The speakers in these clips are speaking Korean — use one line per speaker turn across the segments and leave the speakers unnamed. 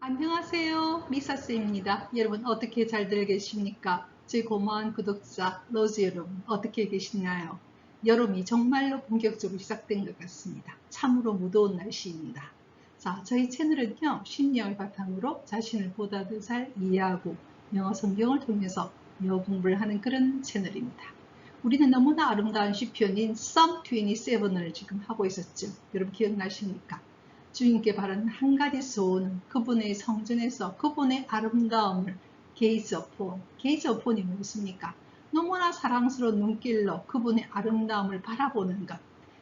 안녕하세요. 미사스입니다. 여러분 어떻게 잘들 계십니까? 제 고마운 구독자 로즈 여러분 어떻게 계시나요? 여름이 정말로 본격적으로 시작된 것 같습니다. 참으로 무더운 날씨입니다. 자, 저희 채널은요, 심리학을 바탕으로 자신을 보다 더 잘 이해하고 영어 성경을 통해서 영어 공부를 하는 그런 채널입니다. 우리는 너무나 아름다운 시편인 Psalm 27을 지금 하고 있었죠. 여러분 기억나십니까? 주님께 바라는 한 가지 소원은 그분의 성전에서 그분의 아름다움을 gaze upon이 무엇입니까? 너무나 사랑스러운 눈길로 그분의 아름다움을 바라보는 것.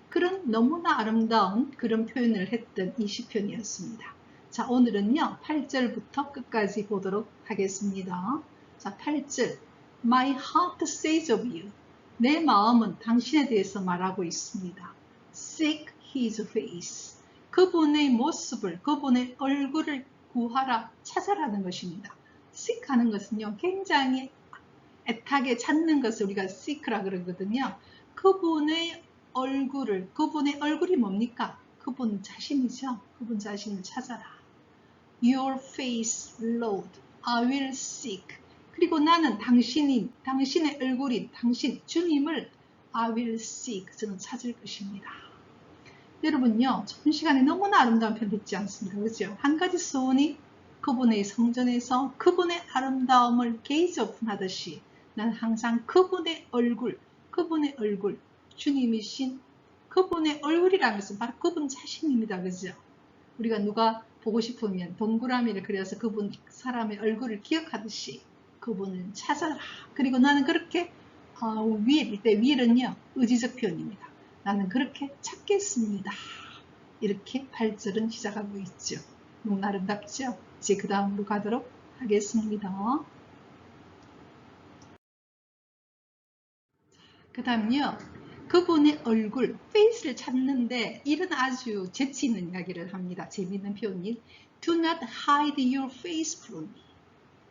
그런 너무나 아름다운 그런 표현을 했던 이 시편이었습니다. 자, 오늘은요 8절부터 끝까지 보도록 하겠습니다. 자, 8절 My heart says of you. 내 마음은 당신에 대해서 말하고 있습니다. Seek his face. 그분의 모습을, 그분의 얼굴을 구하라, 찾아라는 것입니다. seek하는 것은요, 굉장히 애타게 찾는 것을 우리가 seek라 그러거든요. 그분의 그분의 얼굴이 뭡니까? 그분 자신이죠. 그분 자신을 찾아라. Your face, Lord, I will seek. 그리고 나는 당신의 얼굴인 당신, 주님을 I will seek, 저는 찾을 것입니다. 여러분요, 전 시간에 너무나 아름다운 표현 듣지 않습니까? 그렇죠? 한 가지 소원이 그분의 성전에서 그분의 아름다움을 게이지 오픈하듯이 난 항상 그분의 얼굴, 주님이신 그분의 얼굴이라는 것은 바로 그분 자신입니다. 그죠? 우리가 누가 보고 싶으면 동그라미를 그려서 그분 사람의 얼굴을 기억하듯이 그분을 찾아라. 그리고 나는 그렇게 이때 will은요, 의지적 표현입니다. 나는 그렇게 찾겠습니다. 이렇게 8절은 시작하고 있죠. 너무 아름답죠? 이제 그 다음으로 가도록 하겠습니다. 그 다음요. 그분의 얼굴, face를 찾는데 이런 아주 재치 있는 이야기를 합니다. 재미있는 표현인 Do not hide your face from me.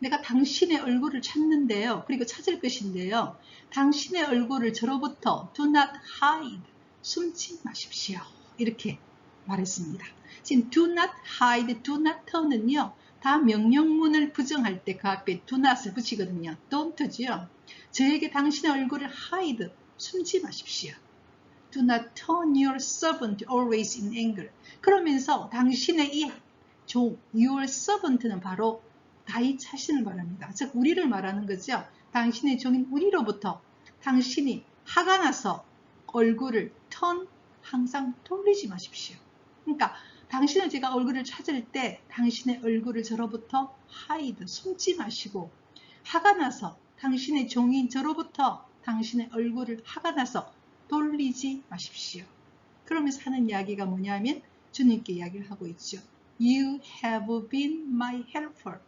내가 당신의 얼굴을 찾는데요. 그리고 찾을 것인데요. 당신의 얼굴을 저로부터 do not hide, 숨지 마십시오. 이렇게 말했습니다. 지금 do not hide, do not turn은요. 다 명령문을 부정할 때 그 앞에 do not을 붙이거든요. don't지요. 저에게 당신의 얼굴을 hide, 숨지 마십시오. Do not turn your servant always in anger. 그러면서 당신의 이 종, your servant는 바로 다윗 자신을 말합니다. 즉 우리를 말하는 거죠. 당신의 종인 우리로부터 당신이 화가 나서 얼굴을 항상 돌리지 마십시오. 그러니까 당신을 제가 얼굴을 찾을 때 당신의 얼굴을 저로부터 hide, 숨지 마시고 화가 나서 당신의 종인 저로부터 당신의 얼굴을 화가 나서 돌리지 마십시오. 그러면서 하는 이야기가 뭐냐면 주님께 이야기를 하고 있죠. You have been my helper.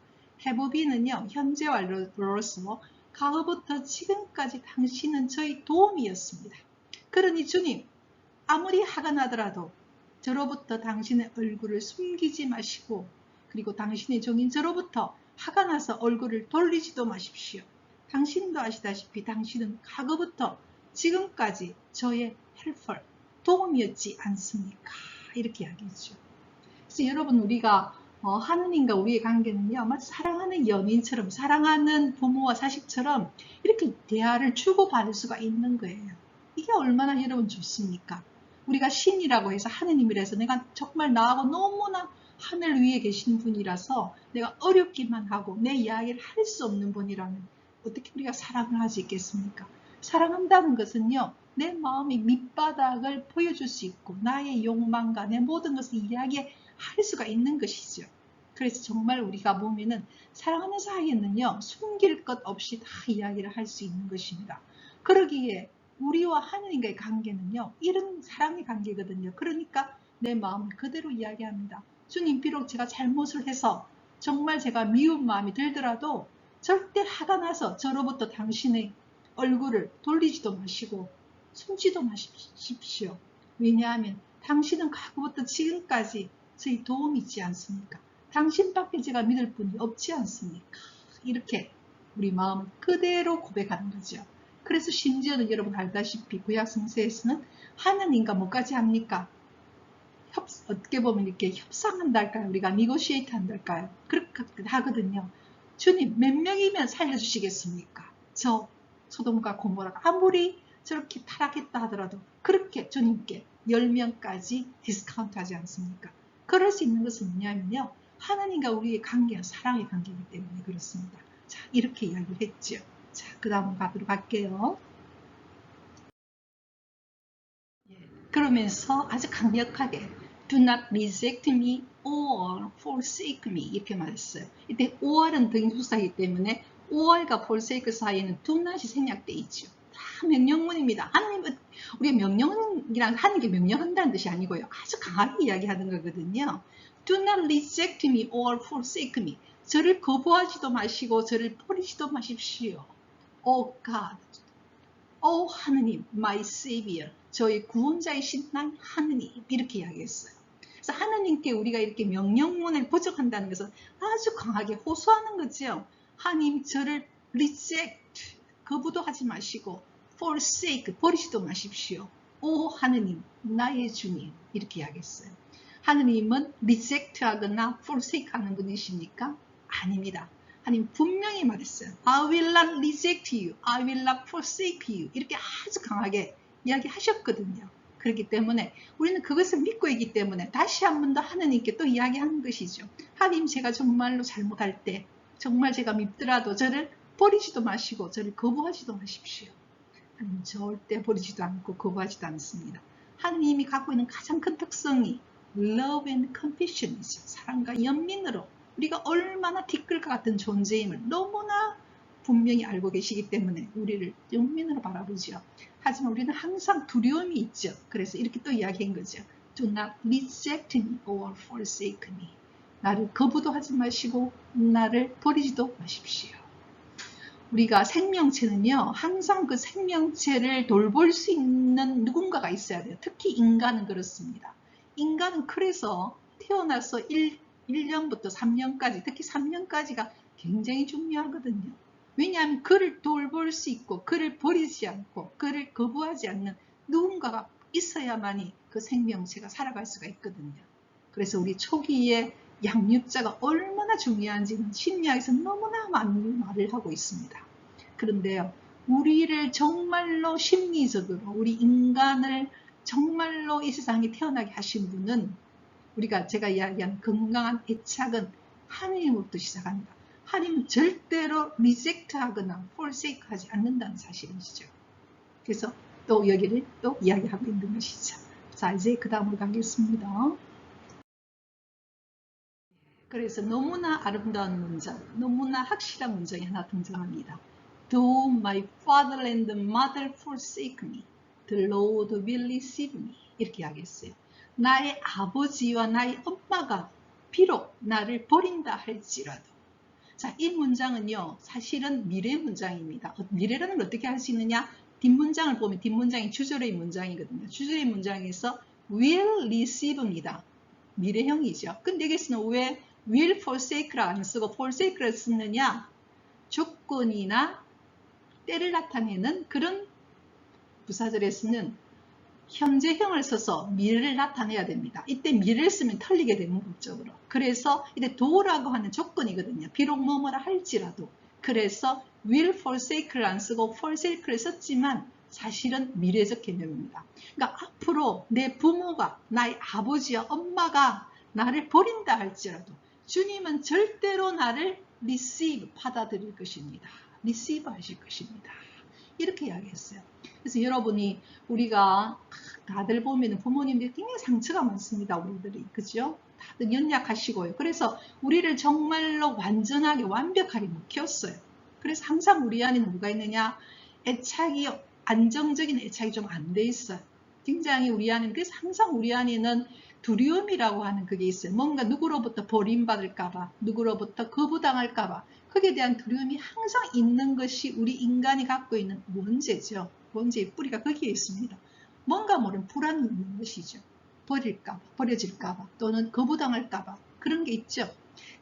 have been은요, 현재 완료로서 과거부터 지금까지 당신은 저희 도움이었습니다. 그러니 주님, 아무리 화가 나더라도 저로부터 당신의 얼굴을 숨기지 마시고 그리고 당신의 종인 저로부터 화가 나서 얼굴을 돌리지도 마십시오. 당신도 아시다시피 당신은 과거부터 지금까지 저의 헬퍼, 도움이었지 않습니까? 이렇게 이야기했죠. 그래서 여러분 우리가 하느님과 우리의 관계는요, 마치 사랑하는 연인처럼, 사랑하는 부모와 자식처럼 이렇게 대화를 주고받을 수가 있는 거예요. 이게 얼마나 여러분 좋습니까? 우리가 신이라고 해서 하느님이라 해서 내가 정말 나하고 너무나 하늘 위에 계신 분이라서 내가 어렵기만 하고 내 이야기를 할 수 없는 분이라면 어떻게 우리가 사랑을 할 수 있겠습니까? 사랑한다는 것은요, 내 마음의 밑바닥을 보여줄 수 있고 나의 욕망과 내 모든 것을 이야기할 수가 있는 것이죠. 그래서 정말 우리가 보면은 사랑하는 사이에는요, 숨길 것 없이 다 이야기를 할 수 있는 것입니다. 그러기에 우리와 하느님과의 관계는요, 이런 사랑의 관계거든요. 그러니까 내 마음을 그대로 이야기합니다. 주님, 비록 제가 잘못을 해서 정말 제가 미운 마음이 들더라도 절대 화가 나서 저로부터 당신의 얼굴을 돌리지도 마시고 숨지도 마십시오. 왜냐하면 당신은 과거부터 지금까지 저희 도움이 있지 않습니까? 당신밖에 제가 믿을 분이 없지 않습니까? 이렇게 우리 마음을 그대로 고백하는 거죠. 그래서 심지어는 여러분 알다시피 구약 성서에서는 하나님과 뭐까지 합니까? 어떻게 보면 이렇게 협상한달까요? 우리가 negotiate 한달까요? 그렇게 하거든요. 주님, 몇 명이면 살려주시겠습니까? 저 소돔과 고모라가 아무리 저렇게 타락했다 하더라도 그렇게 주님께 10명까지 디스카운트 하지 않습니까? 그럴 수 있는 것은 뭐냐면요. 하나님과 우리의 관계는 사랑의 관계이기 때문에 그렇습니다. 자, 이렇게 이야기를 했죠. 자, 그 다음 가도록 할게요. 그러면서 아주 강력하게 Do not reject me or forsake me 이렇게 말했어요. 이때 or은 등수사이기 때문에 or과 forsake 사이에는 do not이 생략되어 있죠. 다 명령문입니다. 하나님은 우리가 명령이랑 하는 게 명령한다는 뜻이 아니고요. 아주 강하게 이야기하는 거거든요. Do not reject me or forsake me. 저를 거부하지도 마시고 저를 버리지도 마십시오. Oh God. 하느님, my savior. 저의 구원자이신 난 하느님. 이렇게 이야기했어요. 그래서 하느님께 우리가 이렇게 명령문을 부족한다는 것은 아주 강하게 호소하는 거죠. 하나님, 저를 reject, 거부도 하지 마시고 forsake, 버리지도 마십시오. 하느님, 나의 주님. 이렇게 이야기했어요. 하느님은 reject 하거나 forsake 하는 분이십니까? 아닙니다. 하나님 분명히 말했어요. I will not reject you. I will not forsake you. 이렇게 아주 강하게 이야기하셨거든요. 그렇기 때문에 우리는 그것을 믿고 있기 때문에 다시 한 번 더 하느님께 또 이야기하는 것이죠. 하나님, 제가 정말로 잘못할 때 정말 제가 밉더라도 저를 버리지도 마시고 저를 거부하지도 마십시오. 하나님 절대 버리지도 않고 거부하지도 않습니다. 하나님이 갖고 있는 가장 큰 특성이 love and compassion이죠. 사랑과 연민으로 우리가 얼마나 티끌과 같은 존재임을 너무나 분명히 알고 계시기 때문에 우리를 연민으로 바라보죠. 하지만 우리는 항상 두려움이 있죠. 그래서 이렇게 또 이야기한 거죠. Do not reject me or forsake me. 나를 거부도 하지 마시고 나를 버리지도 마십시오. 우리가 생명체는요, 항상 그 생명체를 돌볼 수 있는 누군가가 있어야 돼요. 특히 인간은 그렇습니다. 인간은 그래서 태어나서 1년부터 3년까지, 특히 3년까지가 굉장히 중요하거든요. 왜냐하면 그를 돌볼 수 있고, 그를 버리지 않고, 그를 거부하지 않는 누군가가 있어야만이 그 생명체가 살아갈 수가 있거든요. 그래서 우리 초기에 양육자가 얼마나 중요한지는 심리학에서 너무나 많은 말을 하고 있습니다. 그런데요, 우리를 정말로 심리적으로, 우리 인간을 정말로 이 세상에 태어나게 하신 분은 우리가 제가 이야기한 건강한 애착은 하나님으로부터 시작합니다. 하나님은 절대로 리젝트 하거나 forsake 하지 않는다는 사실이시죠. 그래서 또 여기를 또 이야기하고 있는 것이죠. 자, 이제 그 다음으로 가겠습니다. 그래서 너무나 아름다운 문장, 너무나 확실한 문장이 하나 등장합니다. Do my father and mother forsake me, the Lord will receive me. 이렇게 이야기했어요. 나의 아버지와 나의 엄마가 비록 나를 버린다 할지라도. 자, 이 문장은요, 사실은 미래 문장입니다. 미래라는 걸 어떻게 할 수 있느냐? 뒷문장을 보면 뒷문장이 주절의 문장이거든요. 주절의 문장에서 will receive입니다. 미래형이죠. 근데 여기서는 왜 will forsake를 안 쓰고 forsake를 쓰느냐? 조건이나 때를 나타내는 그런 부사절에서는 현재형을 써서 미래를 나타내야 됩니다. 이때 미래를 쓰면 틀리게 되는 법적으로. 그래서 이때 do라고 하는 조건이거든요. 비록 뭐뭐라 할지라도. 그래서 will forsake를 안 쓰고 forsake를 썼지만 사실은 미래적 개념입니다. 그러니까 앞으로 내 부모가, 나의 아버지와 엄마가 나를 버린다 할지라도 주님은 절대로 나를 receive, 받아들일 것입니다. receive 하실 것입니다. 이렇게 이야기했어요. 그래서 여러분이 우리가 다들 보면 부모님들이 굉장히 상처가 많습니다. 우리들이. 그죠? 다들 연약하시고요. 그래서 우리를 정말로 완전하게 완벽하게 못 키웠어요. 그래서 항상 우리 안에는 뭐가 있느냐? 애착이, 안정적인 애착이 좀 안 돼 있어요. 굉장히 우리 안에는, 그래서 항상 우리 안에는 두려움이라고 하는 그게 있어요. 뭔가 누구로부터 버림받을까봐, 누구로부터 거부당할까봐, 거기에 대한 두려움이 항상 있는 것이 우리 인간이 갖고 있는 원죄죠. 원죄의 뿌리가 거기에 있습니다. 뭔가 모르는 불안이 있는 것이죠. 버릴까봐, 버려질까봐, 또는 거부당할까봐 그런 게 있죠.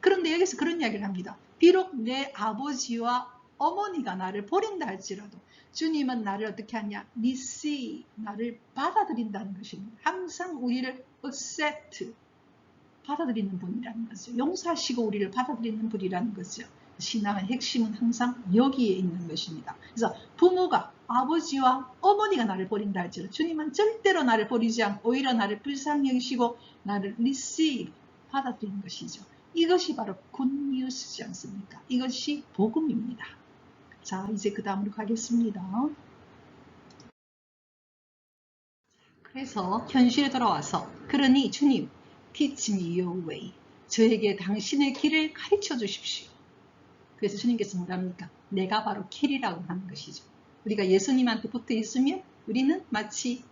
그런데 여기서 그런 이야기를 합니다. 비록 내 아버지와 어머니가 나를 버린다 할지라도 주님은 나를 어떻게 하냐? receive, 나를 받아들인다는 것입니다. 항상 우리를 accept, 받아들이는 분이라는 거죠. 용서하시고 우리를 받아들이는 분이라는 거죠. 신앙의 핵심은 항상 여기에 있는 것입니다. 그래서 부모가, 아버지와 어머니가 나를 버린다 할지라도 주님은 절대로 나를 버리지 않고 오히려 나를 불쌍히 여기시고 나를 receive, 받아들이는 것이죠. 이것이 바로 굿뉴스지 않습니까? 이것이 복음입니다. 자, 이제 그 다음으로 가겠습니다. 그래서 현실에 돌아와서, 그러니 주님, teach me your way. 저에게 당신의 길을 가르쳐 주십시오. 그래서 주님께서 뭐랍니까? 내가 바로 길이라고 하는 것이죠. 우리가 예수님한테 붙어 있으면 우리는 마치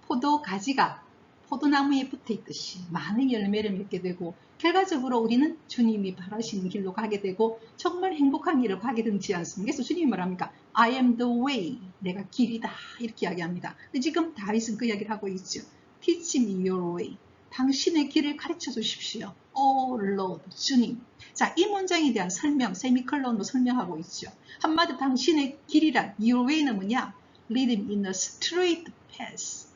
포도 가지가 포도나무에 붙어 있듯이 많은 열매를 맺게 되고, 결과적으로 우리는 주님이 바라시는 길로 가게 되고 정말 행복한 길을 가게 되지 않습니까? 그래서 주님이 뭐랍니까? I am the way, 내가 길이다, 이렇게 이야기합니다. 근데 지금 다윗은 그 이야기를 하고 있죠. Teach me your way, 당신의 길을 가르쳐 주십시오. Oh Lord, 주님. 자, 이 문장에 대한 설명, 세미컬론으로 설명하고 있죠. 한마디로 당신의 길이란, your way는 뭐냐? Lead him in a straight path.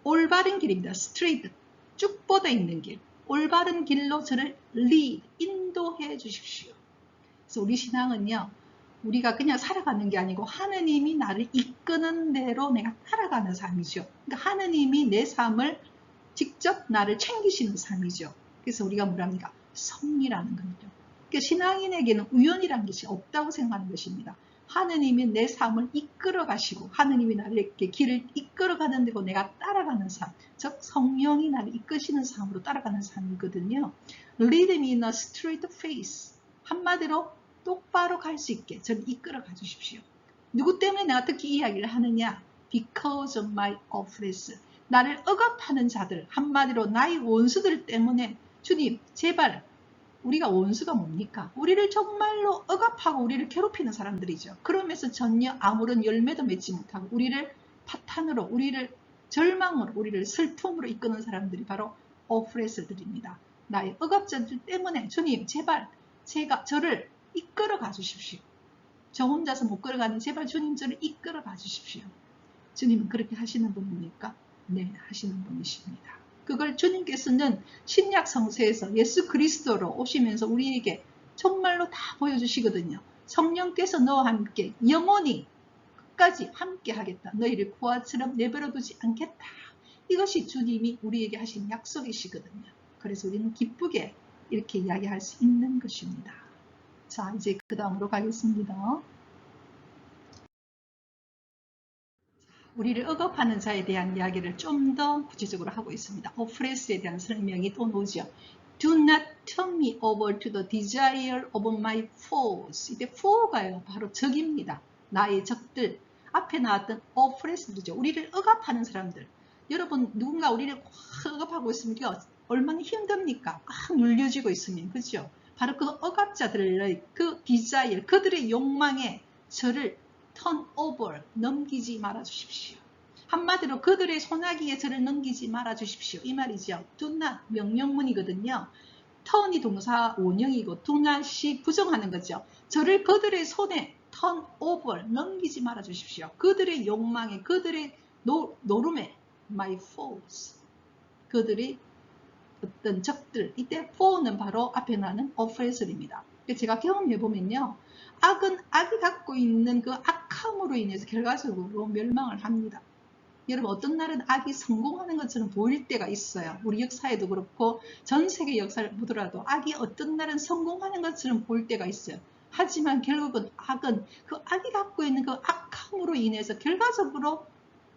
올바른 길입니다. straight, 쭉 뻗어 있는 길. 올바른 길로 저를 lead, 인도해 주십시오. 그래서 우리 신앙은요, 우리가 그냥 살아가는 게 아니고 하느님이 나를 이끄는 대로 내가 따라가는 삶이죠. 그러니까 하느님이 내 삶을 직접 나를 챙기시는 삶이죠. 그래서 우리가 뭐랍니까? 섭리라는 거죠. 그러니까 신앙인에게는 우연이라는 것이 없다고 생각하는 것입니다. 하느님이 내 삶을 이끌어 가시고 하느님이 나를 이렇게 길을 이끌어 가는 데고 내가 따라가는 삶, 즉 성령이 나를 이끄시는 삶으로 따라가는 삶이거든요. Lead me in a straight face. 한마디로 똑바로 갈 수 있게 저를 이끌어 가 주십시오. 누구 때문에 내가 특히 이야기를 하느냐? Because of my offense. 나를 억압하는 자들, 한마디로 나의 원수들 때문에 주님 제발, 우리가 원수가 뭡니까? 우리를 정말로 억압하고 우리를 괴롭히는 사람들이죠. 그러면서 전혀 아무런 열매도 맺지 못하고 우리를 파탄으로, 우리를 절망으로, 우리를 슬픔으로 이끄는 사람들이 바로 오프레스들입니다. 나의 억압자들 때문에 주님 제발 저를 이끌어 가 주십시오. 저 혼자서 못 걸어가는 제발 주님 저를 이끌어 가 주십시오. 주님은 그렇게 하시는 분입니까? 네, 하시는 분이십니다. 그걸 주님께서는 신약 성서에서 예수 그리스도로 오시면서 우리에게 정말로 다 보여주시거든요. 성령께서 너와 함께 영원히 끝까지 함께 하겠다. 너희를 고아처럼 내버려두지 않겠다. 이것이 주님이 우리에게 하신 약속이시거든요. 그래서 우리는 기쁘게 이렇게 이야기할 수 있는 것입니다. 자, 이제 그 다음으로 가겠습니다. 우리를 억압하는 자에 대한 이야기를 좀 더 구체적으로 하고 있습니다. 오프레스에 대한 설명이 또 나오죠. Do not turn me over to the desire of my foes. 이때 foe가요, 바로 적입니다. 나의 적들. 앞에 나왔던 오프레스들이죠. 우리를 억압하는 사람들. 여러분, 누군가 우리를 억압하고 있으면 우리가 얼마나 힘듭니까? 꽉 눌려지고 있으면, 그죠? 바로 그 억압자들의 그 desire, 그들의 욕망에 저를 turn over, 넘기지 말아 주십시오. 한마디로 그들의 손아귀에 저를 넘기지 말아 주십시오. 이 말이죠. do not, 명령문이거든요. turn이 동사 원형이고 do not이 부정하는 거죠. 저를 그들의 손에 turn over, 넘기지 말아 주십시오. 그들의 욕망에, 그들의 노름에 my foes, 그들의 어떤 적들, 이때 foe는 바로 앞에 나는 oppressor입니다. 제가 경험해보면요, 악은 악이 갖고 있는 그 악함으로 인해서 결과적으로 멸망을 합니다. 여러분, 어떤 날은 악이 성공하는 것처럼 보일 때가 있어요. 우리 역사에도 그렇고 전 세계 역사를 보더라도 악이 어떤 날은 성공하는 것처럼 보일 때가 있어요. 하지만 결국은 악은 그 악이 갖고 있는 그 악함으로 인해서 결과적으로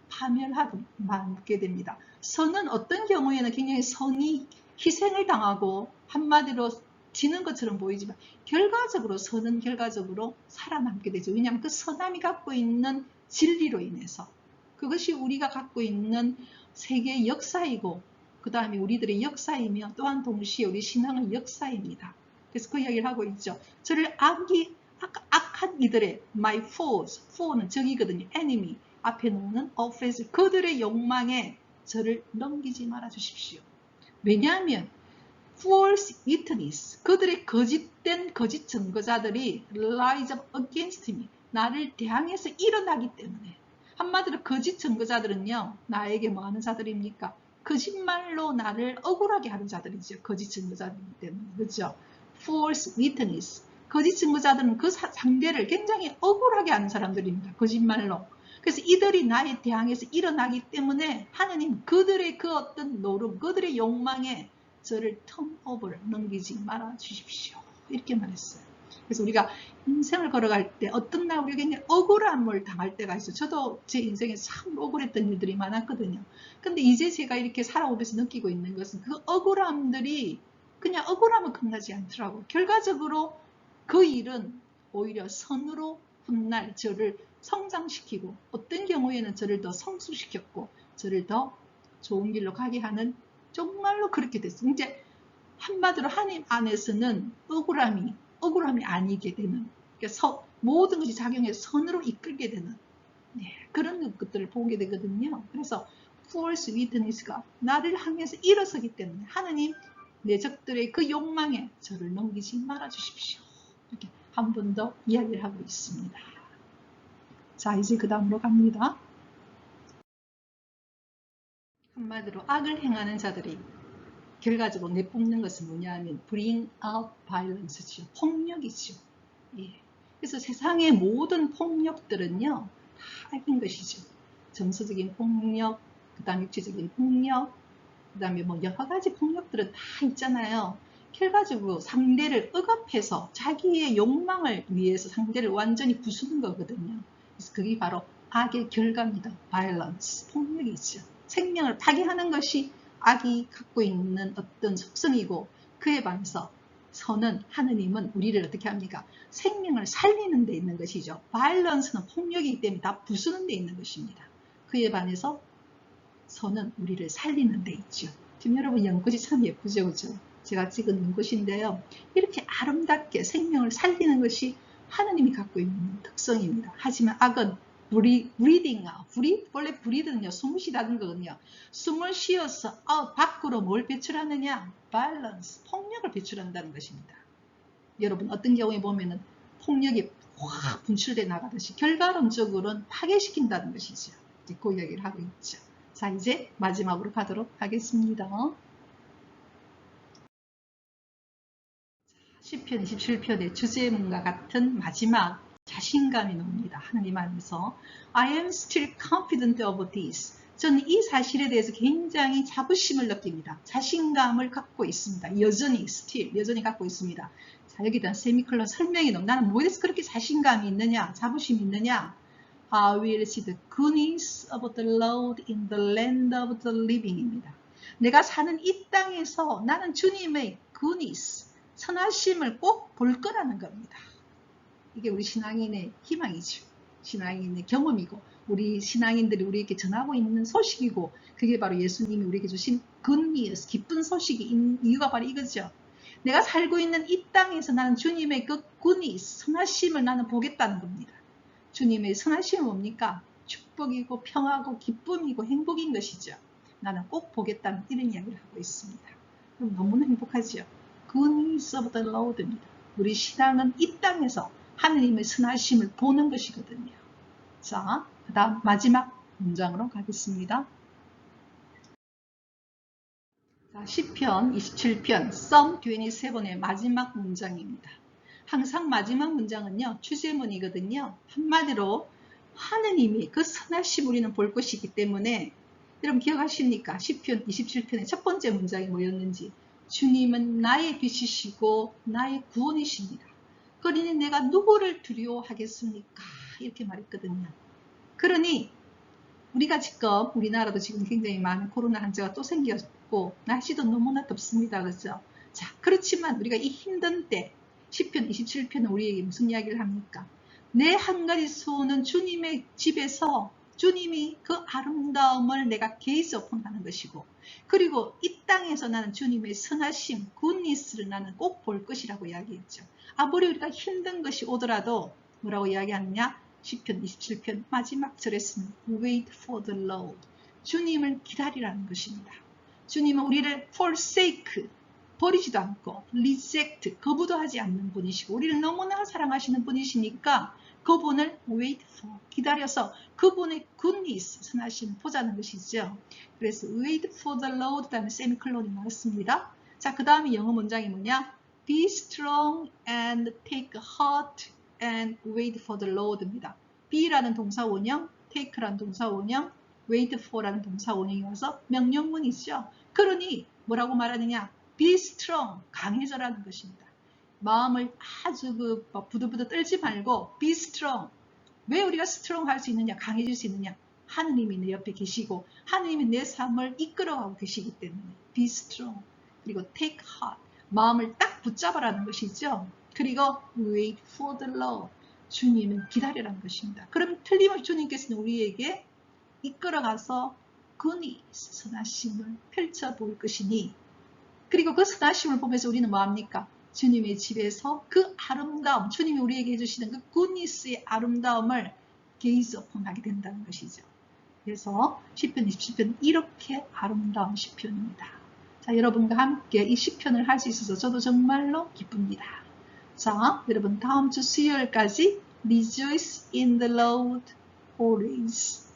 파멸하게 됩니다. 선은 어떤 경우에는 굉장히 선이 희생을 당하고 한마디로 지는 것처럼 보이지만 결과적으로 선은 결과적으로 살아남게 되죠. 왜냐하면 그 선함이 갖고 있는 진리로 인해서, 그것이 우리가 갖고 있는 세계의 역사이고 그 다음에 우리들의 역사이며 또한 동시에 우리 신앙의 역사입니다. 그래서 그 이야기를 하고 있죠. 저를 악한 이들의 my foes, foe는 적이거든요. enemy, 앞에 놓는 offense, 그들의 욕망에 저를 넘기지 말아 주십시오. 왜냐하면 false witness, 그들의 거짓된 거짓 증거자들이 rise up against me, 나를 대항해서 일어나기 때문에. 한마디로 거짓 증거자들은요, 나에게 뭐 하는 자들입니까? 거짓말로 나를 억울하게 하는 자들이죠. 거짓 증거자들이기 때문에. 그렇죠? false witness, 거짓 증거자들은 그 상대를 굉장히 억울하게 하는 사람들입니다. 거짓말로. 그래서 이들이 나에 대항해서 일어나기 때문에 하느님 그들의 그 어떤 노름, 그들의 욕망에 저를 턴오버를 넘기지 말아 주십시오. 이렇게 말했어요. 그래서 우리가 인생을 걸어갈 때 어떤 날 우리가 굉장히 억울함을 당할 때가 있어요. 저도 제 인생에 참 억울했던 일들이 많았거든요. 근데 이제 제가 이렇게 살아오면서 느끼고 있는 것은 그 억울함들이 그냥 억울함은 끝나지 않더라고요. 결과적으로 그 일은 오히려 선으로 훗날 저를 성장시키고 어떤 경우에는 저를 더 성숙시켰고 저를 더 좋은 길로 가게 하는 정말로 그렇게 됐어요. 이제 한마디로 하나님 안에서는 억울함이 아니게 되는, 그러니까 모든 것이 작용해서 선으로 이끌게 되는 그런 것들을 보게 되거든요. 그래서 false witness가 나를 향해서 일어서기 때문에 하나님 내 적들의 그 욕망에 저를 넘기지 말아 주십시오. 이렇게 한 번 더 이야기를 하고 있습니다. 자, 이제 그 다음으로 갑니다. 한마디로 악을 행하는 자들이 결과적으로 내뿜는 것은 뭐냐 하면 bring out violence죠. 폭력이죠. 예. 그래서 세상의 모든 폭력들은요, 다 악인 것이죠. 정서적인 폭력, 그 다음 육체적인 폭력, 그 다음에 뭐 여러 가지 폭력들은 다 있잖아요. 결과적으로 상대를 억압해서 자기의 욕망을 위해서 상대를 완전히 부수는 거거든요. 그래서 그게 바로 악의 결과입니다. violence, 폭력이죠. 생명을 파괴하는 것이 악이 갖고 있는 어떤 속성이고, 그에 반해서 선은, 하느님은 우리를 어떻게 합니까? 생명을 살리는 데 있는 것이죠. violence는 폭력이기 때문에 다 부수는 데 있는 것입니다. 그에 반해서 선은 우리를 살리는 데 있죠. 지금 여러분 연꽃이 참 예쁘죠, 그죠? 제가 찍은 연꽃인데요. 이렇게 아름답게 생명을 살리는 것이 하느님이 갖고 있는 특성입니다. 하지만 악은 breathing out. 원래 breath는요, 숨을 쉬다는 거거든요. 숨을 쉬어서 밖으로 뭘 배출하느냐? balance, 폭력을 배출한다는 것입니다. 여러분 어떤 경우에 보면은 폭력이 확 분출돼 나가듯이 결과론적으로는 파괴시킨다는 것이죠. 이제 그 이야기를 하고 있죠. 자, 이제 마지막으로 가도록 하겠습니다. 시편 27편의 주제문과 같은 마지막 자신감이 나옵니다. 하나님 안에서 I am still confident of this. 저는 이 사실에 대해서 굉장히 자부심을 느낍니다. 자신감을 갖고 있습니다. 여전히 갖고 있습니다. 자, 여기다 세미콜론 설명이 나옵니다. 나는 뭐에 대해서 그렇게 자신감이 있느냐, 자부심이 있느냐. I will see the goodness of the Lord in the land of the living입니다. 내가 사는 이 땅에서 나는 주님의 goodness, 선하심을 꼭 볼 거라는 겁니다. 이게 우리 신앙인의 희망이죠. 신앙인의 경험이고 우리 신앙인들이 우리에게 전하고 있는 소식이고, 그게 바로 예수님이 우리에게 주신 goodness, 기쁜 소식이 이유가 바로 이거죠. 내가 살고 있는 이 땅에서 나는 주님의 그 goodness, 선하심을 나는 보겠다는 겁니다. 주님의 선하심은 뭡니까? 축복이고 평화고 기쁨이고 행복인 것이죠. 나는 꼭 보겠다는 이런 이야기를 하고 있습니다. 그럼 너무나 행복하죠. goodness of the Lord입니다. 우리 신앙은 이 땅에서 하느님의 선하심을 보는 것이거든요. 자, 그 다음 마지막 문장으로 가겠습니다. 자, 시편 27편 Psalm 27의 마지막 문장입니다. 항상 마지막 문장은요, 주제문이거든요. 한마디로 하느님이 그 선하심 우리는 볼 것이기 때문에, 여러분 기억하십니까? 시편 27편의 첫 번째 문장이 뭐였는지. 주님은 나의 빛이시고 나의 구원이십니다. 그러니 내가 누구를 두려워하겠습니까? 이렇게 말했거든요. 그러니 우리가 지금 우리나라도 지금 굉장히 많은 코로나 환자가 또 생겼고 날씨도 너무나 덥습니다. 그렇죠? 자, 그렇지만 우리가 이 힘든 때 시편 27편은 우리에게 무슨 이야기를 합니까? 내 한 가지 소원은 주님의 집에서 주님이 그 아름다움을 내가 게이즈 오픈하는 것이고, 그리고 이 땅에서 나는 주님의 선하심, 굿니스를 나는 꼭 볼 것이라고 이야기했죠. 아무리 우리가 힘든 것이 오더라도 뭐라고 이야기하느냐? 시편 27편 마지막 절에서는 wait for the Lord. 주님을 기다리라는 것입니다. 주님은 우리를 forsake, 버리지도 않고 reject, 거부도 하지 않는 분이시고 우리를 너무나 사랑하시는 분이시니까 그분을 wait for, 기다려서 그분의 goodness, 선하심을 보자는 것이죠. 그래서 wait for the Lord 다음에 세미콜론이 나왔습니다. 자, 그 다음에 영어 문장이 뭐냐? Be strong and take heart and wait for the Lord입니다. be라는 동사 원형, take라는 동사 원형, wait for라는 동사 원형이어서 명령문이죠. 그러니 뭐라고 말하느냐? Be strong, 강해져라는 것입니다. 마음을 아주 부들부들 떨지 말고 be strong. 왜 우리가 strong 할 수 있느냐? 강해질 수 있느냐? 하느님이 내 옆에 계시고 하느님이 내 삶을 이끌어가고 계시기 때문에 be strong. 그리고 take heart. 마음을 딱 붙잡아라는 것이죠. 그리고 wait for the Lord. 주님을 기다려라는 것입니다. 그럼 틀림없이 주님께서는 우리에게 이끌어가서 goodness, 선하심을 펼쳐볼 것이니 그리고 그 선하심을 보면서 우리는 뭐합니까? 주님의 집에서 그 아름다움, 주님이 우리에게 해주시는 그 goodness의 아름다움을 gaze upon 하게 된다는 것이죠. 그래서 시편 27편 이렇게 아름다운 시편입니다. 자, 여러분과 함께 이 시편을 할 수 있어서 저도 정말로 기쁩니다. 자, 여러분 다음 주 수요일까지 Rejoice in the Lord always.